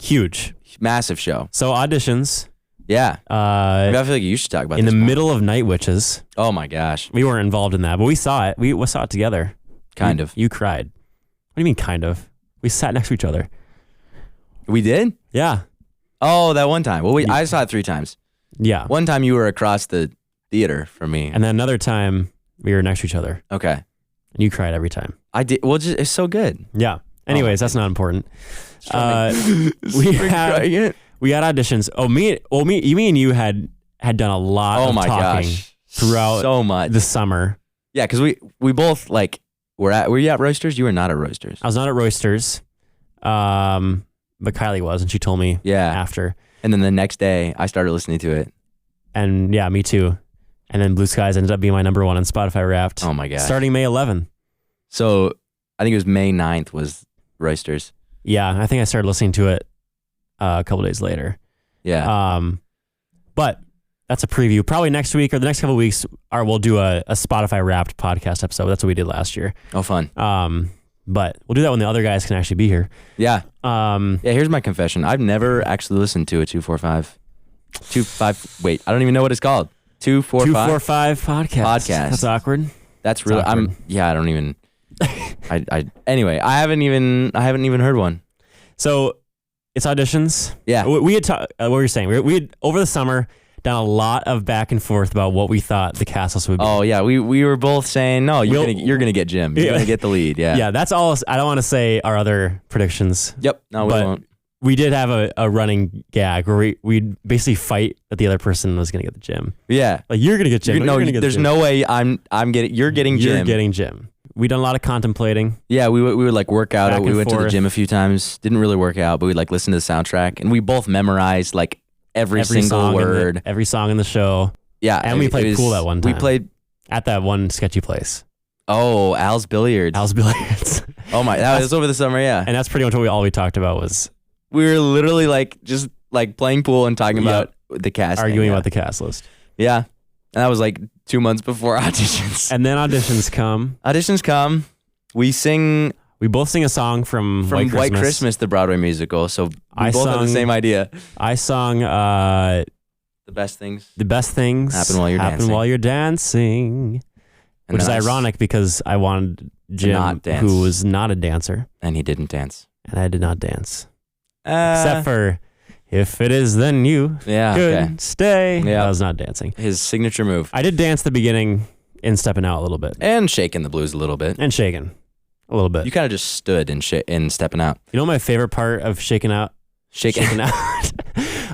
Huge. Massive show. So auditions, Yeah. I feel like you should talk about in this the more. middle of Night Witches. Oh my gosh. We weren't involved in that, but we saw it. We saw it together. Kind of. You cried. What do you mean kind of? We sat next to each other. We did? Yeah. Oh, that one time. Well, I saw it 3 times. Yeah. One time you were across the theater from me. And then another time we were next to each other Okay. and you cried every time. I did. Well, it's so good. Yeah. Anyways, that's not important. we had It. we had auditions. Me and you had done a lot Oh of my talking gosh. throughout So much. the summer. Yeah, because we both like were you at Roasters? You were not at Roasters. I was not at Roysters, but Kylie was, and she told me Yeah. after. And then the next day I started listening to it. And yeah, me too. And then Blue Skies ended up being my number 1 on Spotify Wrapped. Oh my god. Starting May 11. So I think it was May 9th was Roasters. Yeah, I think I started listening to it a couple days later. Yeah. But that's a preview. Probably next week or the next couple of weeks, we'll do a Spotify Wrapped podcast episode. That's what we did last year. Oh, fun. But we'll do that when the other guys can actually be here. Yeah. Yeah, here's my confession. I've never actually listened to a 245. Wait, I don't even know what it's called. 245? 245 podcast. That's awkward. That's really awkward. I don't even anyway, I haven't even heard one. So It's auditions. Yeah. We had what were you saying? We had over the summer done a lot of back and forth about what we thought the cast list would be. Oh yeah, we were both saying no. You're gonna get Jim. You're gonna get the lead. Yeah. Yeah, that's all. I don't want to say our other predictions. Yep. No, we won't. We did have a running gag where we'd basically fight that the other person was gonna get the Jim. Yeah. Like you're gonna get Jim. There's no way I'm getting. You're getting Jim. You're getting Jim. We done a lot of contemplating. Yeah, we would like work out. Back We and went to the forth. gym a few times. Didn't really work out, but we'd like listen to the soundtrack, and we both memorized like every single song word. every song in the show. Yeah, And we played pool that one time. We played At that one sketchy place. Al's Billiards. Al's Billiards. Oh my, that was over the summer. Yeah, And that's pretty much all we talked about was we were literally like just like playing pool and talking about the cast, arguing about the cast list. Yeah, and that was like 2 months before auditions. And then auditions come. Auditions come. We sing We both sing a song from White Christmas, the Broadway musical. So we both have the same idea. I sung The best things. The Best Things Happen While You're Dancing. And which is then ironic because I wanted Jim, not dance. who was not a dancer, And he didn't dance. and I did not dance. Except for If It Is Then You yeah, Could okay. Stay. Yeah. I was not dancing. His signature move. I did dance at the beginning in Stepping Out a little bit. And shaking the blues a little bit. And shaking a little bit. You kind of just stood in stepping out. You know my favorite part of shaking out Shaking out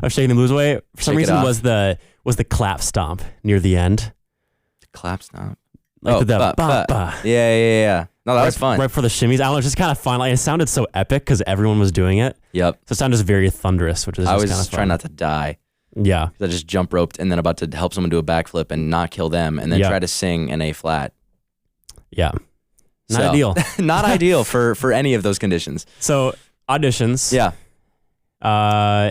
of shaking the blues away for some Shake it reason off. was the clap stomp near the end. Clap stomp. Like the ba, ba, ba. ba. Yeah. No, that was fun. Right before the shimmies. I don't know, it's just kind of fun. Like it sounded so epic because everyone was doing it. Yep. So it sounded just very thunderous, which is I just was kind of fun. trying not to die. Yeah. I just jump roped and then about to help someone do a backflip and not kill them and then Yeah. try to sing an A flat. Yeah. Not So, ideal. Not ideal for any of those conditions. So auditions. Yeah.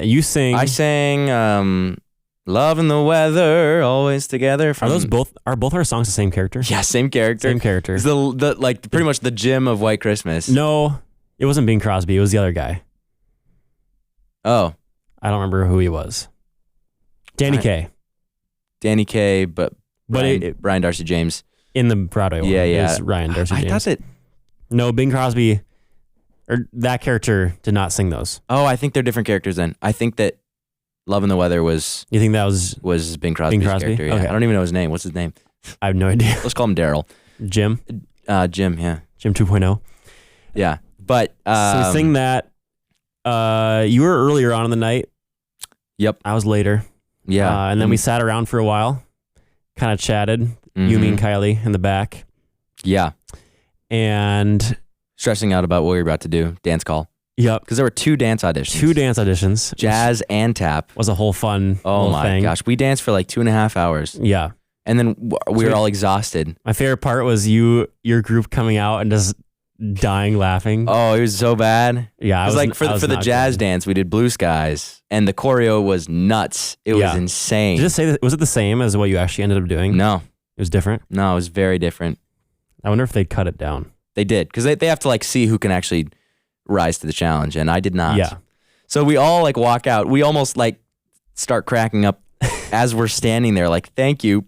You sing. I sang Love and the Weather, Always Together. Are both our songs the same character? Yeah, same character. Same character. It's the like pretty much the Jim of White Christmas. No, it wasn't Bing Crosby. It was the other guy. Oh. I don't remember who he was. Danny Kaye. Danny Kaye, but But Brian Darcy James. in the Broadway one. Yeah. It was Ryan Darcy James. I thought that. No, Bing Crosby, or that character did not sing those. Oh, I think they're different characters then. I think that Love and the Weather was You think that was? Bing Crosby's character. Yeah. Okay. I don't even know his name. What's his name? I have no idea. Let's call him Daryl. Jim Jim. Yeah. 2.0. Yeah. But So we sing that. You were earlier on in the night. Yep. I was later. Yeah. And then we sat around for a while, kind of chatted. Mhm. You, me, and Kylie in the back. Yeah. And Stressing out about what we were about to do. Dance call. yep, Because there were 2 dance auditions. 2 dance auditions. Jazz and tap. was a whole fun Oh little my thing. gosh. We danced for like 2.5 hours. Yeah. And then we were all exhausted. My favorite part was your group coming out and just dying laughing. Oh, it was so bad. Yeah, It was like for the jazz dance, we did Blue Skies, and the choreo was nuts. It was Yeah. insane. Did you just say that? Was it the same as what you actually ended up doing? No, It was different? it was very different. I wonder if they'd cut it down. They did, because they have to like see who can actually rise to the challenge, and I did not. Yeah. So we all like walk out. We almost like start cracking up as we're standing there, like, thank you.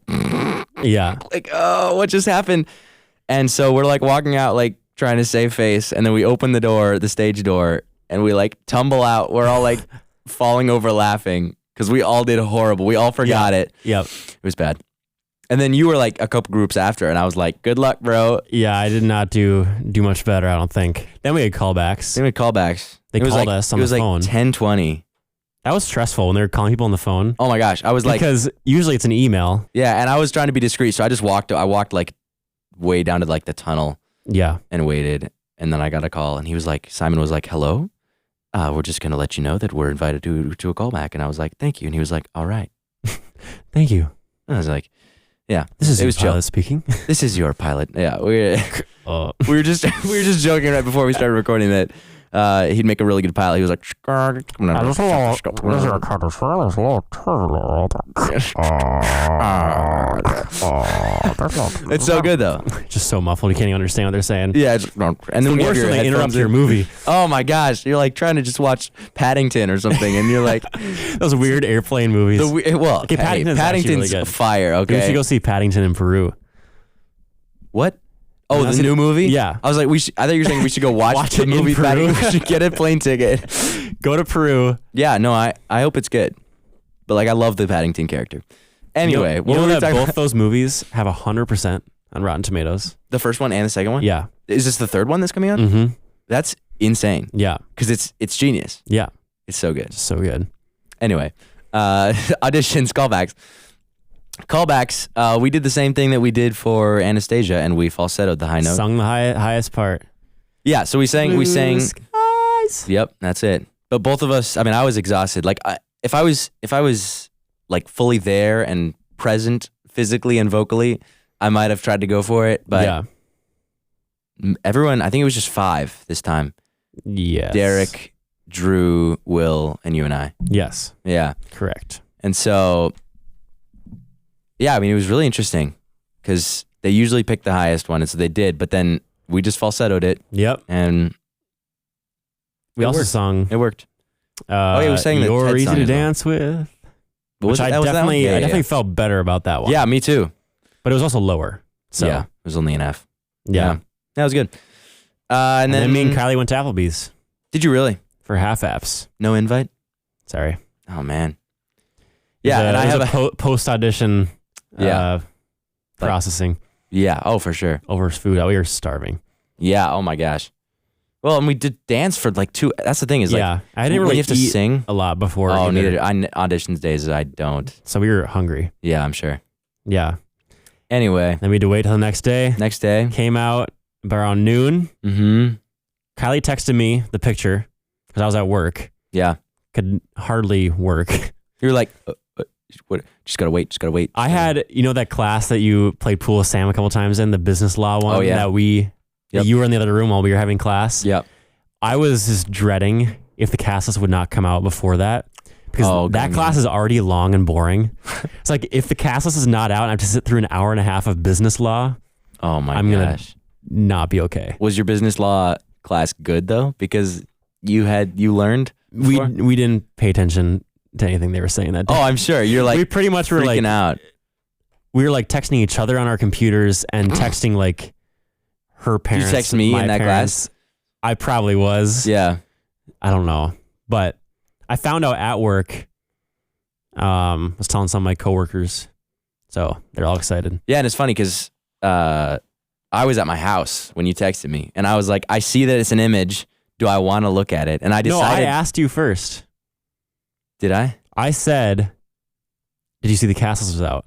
Yeah. Like, oh, what just happened? And so we're like walking out, like trying to save face, and then we open the door, the stage door, and we like tumble out. We're all like falling over laughing because we all did horrible. We all forgot it. Yep. It was bad. And then you were like a couple groups after, and I was like, good luck, bro. Yeah, I did not do much better, I don't think. Then we had callbacks. Then we had callbacks. They It was called like- us on It was the like phone. 10:20. That was stressful when they were calling people on the phone. Oh my gosh. I was like, Because usually it's an email. yeah, and I was trying to be discreet, so I walked like way down to like the tunnel Yeah. and waited, and then I got a call, and he was like, Simon was like, hello? We're just going to let you know that we're invited to a callback. And I was like, thank you. And he was like, all right. Thank you. And I was like, yeah, This is it was your pilot chill. speaking. This is your pilot. Yeah, we Uh, were just joking right before we started recording that he'd make a really good pilot. He was like, it's so good though. just so muffled, you can't even understand what they're saying. Yeah, and then The when you have worst your when they interrupt headphones your in- movie. Oh my gosh, you're like trying to just watch Paddington or something, and you're like, Those weird airplane movies. well, Okay, hey, Paddington's actually really Paddington's good. fire. We should Okay, go see Paddington in Peru. what? Oh, the new movie? Yeah. I was like, I thought you were saying we should go watch the it in movie. Peru. We should get a plane ticket. Go to Peru. Yeah, no, I hope it's good. But like, I love the Paddington character. Anyway, you what know were we that talking both about? those movies have 100% on Rotten Tomatoes. The first one and the second one? Yeah. Is this the third one that's coming out? Mm-hmm. That's insane. Yeah. Because it's genius. Yeah. It's so good. So good. Anyway, auditions, callbacks. We did the same thing that we did for Anastasia, and we falsettoed the high note. Sung the highest part. Yeah, so we sang. Skies. Yep, that's it. But both of us. I mean, I was exhausted. Like, if I was like fully there and present physically and vocally, I might have tried to go for it. But yeah. everyone, I think it was just 5 this time. Yes. Derek, Drew, Will, and you and I. Yes. Yeah. Correct. And so, yeah, I mean, it was really interesting because they usually pick the highest one, and so they did. But then we just falsettoed it, Yep. and We also worked. sung. It worked. Yeah, we sang the You're Ted Easy song to as well. Dance With. What was Which it? I That was that one? definitely, Yeah, I definitely felt better about that one. yeah, me too. But it was also lower. So Yeah, it was only an F. yeah. That was good. And then me and Kylie went to Applebee's did you really? for half apps. No invite? Sorry. Oh man. It was Yeah, and I have a post audition. Yeah. Processing yeah. Oh, for sure. over food. We were starving. Yeah. Oh my gosh. Well, and we did dance for like 2. That's the thing is like, Yeah, I didn't when really you have to eat sing. a lot before. Oh, either. neither. Auditions days I don't. So we were hungry. Yeah, I'm sure. Yeah. Anyway, Then we had to wait till the next day. next day. Came out around noon. Mm-hmm. Kylie texted me the picture because I was at work. Yeah. Could hardly work. You were like, what? Just gotta wait. I had, that class that you played pool with Sam a couple times in, the business law one. Oh, yeah. That you were in the other room while we were having class. Yep. I was just dreading if the cast list would not come out before that. Because that class is already long and boring. It's like if the cast list is not out and I have to sit through an hour and a half of business law, Oh my I'm gosh. gonna not be okay. Was your business law class good though? Because you learned? before? We didn't pay attention to anything they were saying that day. Oh, I'm sure. You're like we pretty much were freaking like out. we were like texting each other on our computers and texting like her parents. text me my in that parents. I probably was. Yeah. I don't know. But I found out at work. Was telling some of my coworkers. So they're all excited. Yeah, and it's funny because I was at my house when you texted me, and I was like, I see that it's an image. Do I want to look at it? And I decided. No, I asked you first. Did I? I said, did you see the cast list was out?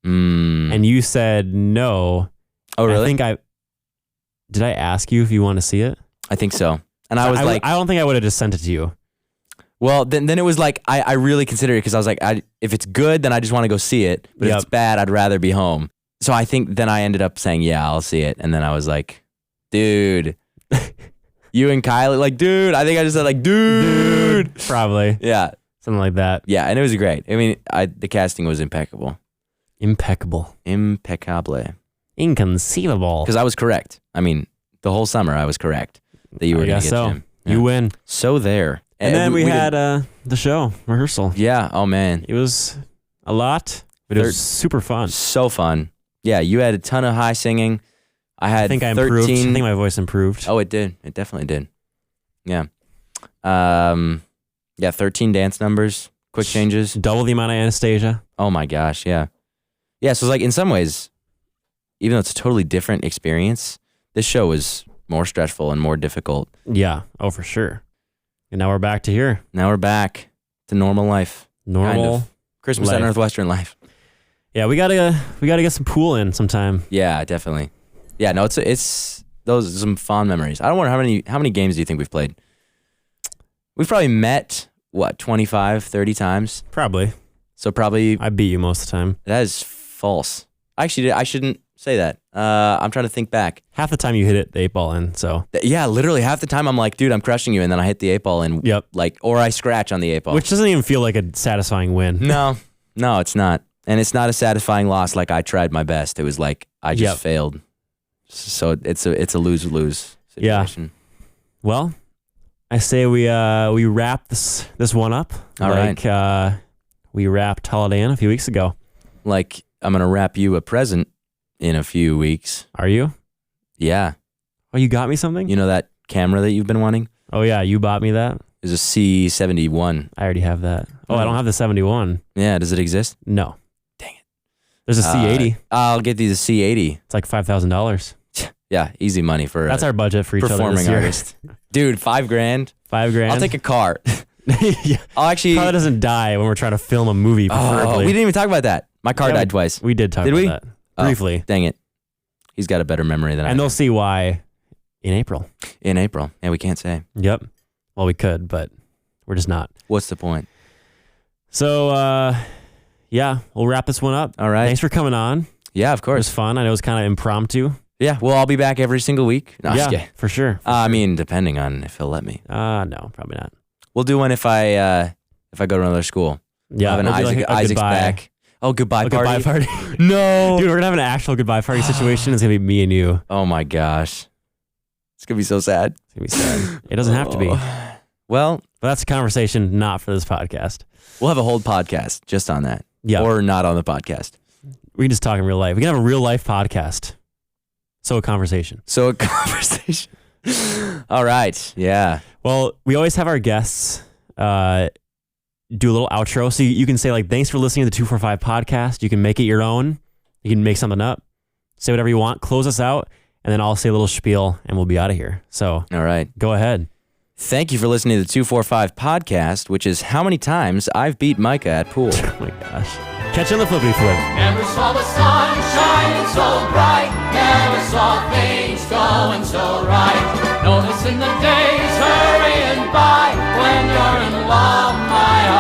Mm. And you said no. Oh, really? Did I ask you if you want to see it? I think so. And I was like, I don't think I would have just sent it to you. well, then it was like, I really considered it because I was like, if it's good, then I just want to go see it. But if Yep. it's bad, I'd rather be home. So I think then I ended up saying, yeah, I'll see it. And then I was like, dude, you and Kylie, like, dude, I think I just said like, dude. Probably. Yeah. Something like that. Yeah. And it was great. I mean, the casting was impeccable. Impeccable. Impeccable. Inconceivable. Because I was correct. I mean, the whole summer I was correct that you were I going guess to get so. Jim. You win. So there. And then we did- had the show rehearsal. Yeah. Oh, man. It was a lot, but it was super fun. So fun. Yeah. You had a ton of high singing. I had I think I 13. improved. I think my voice improved. Oh, it did. It definitely did. Yeah. Yeah, 13 dance numbers, quick changes. Double the amount of Anastasia. Oh my gosh, yeah. Yeah, so it's like in some ways, even though it's a totally different experience, this show was more stressful and more difficult. Yeah. Oh, for sure. And now we're back to here. Now we're back to normal life. Normal. Kind of. Christmas life. at Northwestern life. Yeah, we gotta get some pool in sometime. Yeah, definitely. Yeah, no, it's those are some fond memories. I don't wonder how many games do you think we've played? We've probably met, 25, 30 times? Probably. So probably, I beat you most of the time. that is false. Actually, I shouldn't say that. I'm trying to think back. Half the time you hit it, the 8-ball in. So. Yeah, literally half the time I'm like, dude, I'm crushing you. And then I hit the 8-ball and Yep. or I scratch on the 8-ball. Which doesn't even feel like a satisfying win. No, it's not. And it's not a satisfying loss like I tried my best. It was like I just Yep. failed. So it's a lose-lose situation. Well, I say we wrap this one up. All right. We wrapped Holiday Inn a few weeks ago. Like I'm going to wrap you a present in a few weeks. Are you? Yeah. Oh, you got me something? You know that camera that you've been wanting? Oh, yeah. You bought me that? It's a C71. I already have that. Oh, I don't have the 71. Yeah, does it exist? No. Dang it. There's a C80. I'll get you the C80. It's like $5,000. Yeah, easy money for That's our budget for each other this performing year. artist. Dude, $5,000. $5,000. I'll take a car. Yeah. I'll actually. Car doesn't die when we're trying to film a movie, Oh, preferably. we didn't even talk about that. My car died twice. We did talk Did about we? that. Briefly. Dang it. He's got a better memory than I And do. they'll see why in April. In April. Yeah, we can't say. Yep. Well, we could, but we're just not. What's the point? So, yeah, we'll wrap this one up. All right. Thanks for coming on. Yeah, of It was course. fun. I know it was kind of impromptu. Yeah, well, I'll be back every single week. No, just Yeah, kidding. for sure. I mean, depending on if he'll let me. No, probably not. We'll do one if I go to another school. Yeah, We'll have an we'll do like a Isaac's goodbye. back. Oh, goodbye A party. goodbye party. No. Dude, we're going to have an actual goodbye party situation. It's going to be me and you. Oh my gosh. It's gonna be so sad. It's going to be sad. It doesn't have to be. But Well, that's a conversation not for this podcast. we'll have a whole podcast just on that. Yeah. Or not on the podcast. We can just talk in real life. We can have a real life podcast. So a conversation. So a conversation. All right. Yeah. Well, we always have our guests do a little outro. So you can say like, thanks for listening to the 245 podcast. You can make it your own. You can make something up. Say whatever you want. Close us out. And then I'll say a little spiel and we'll be out of here. So All right. go ahead. Thank you for listening to the 245 podcast, which is how many times I've beat Micah at pool. Oh my gosh. Catch you on the flippity flip. Never saw the sun shining so bright. Never saw things going so right. Noticing the days hurrying by. When you're in love, my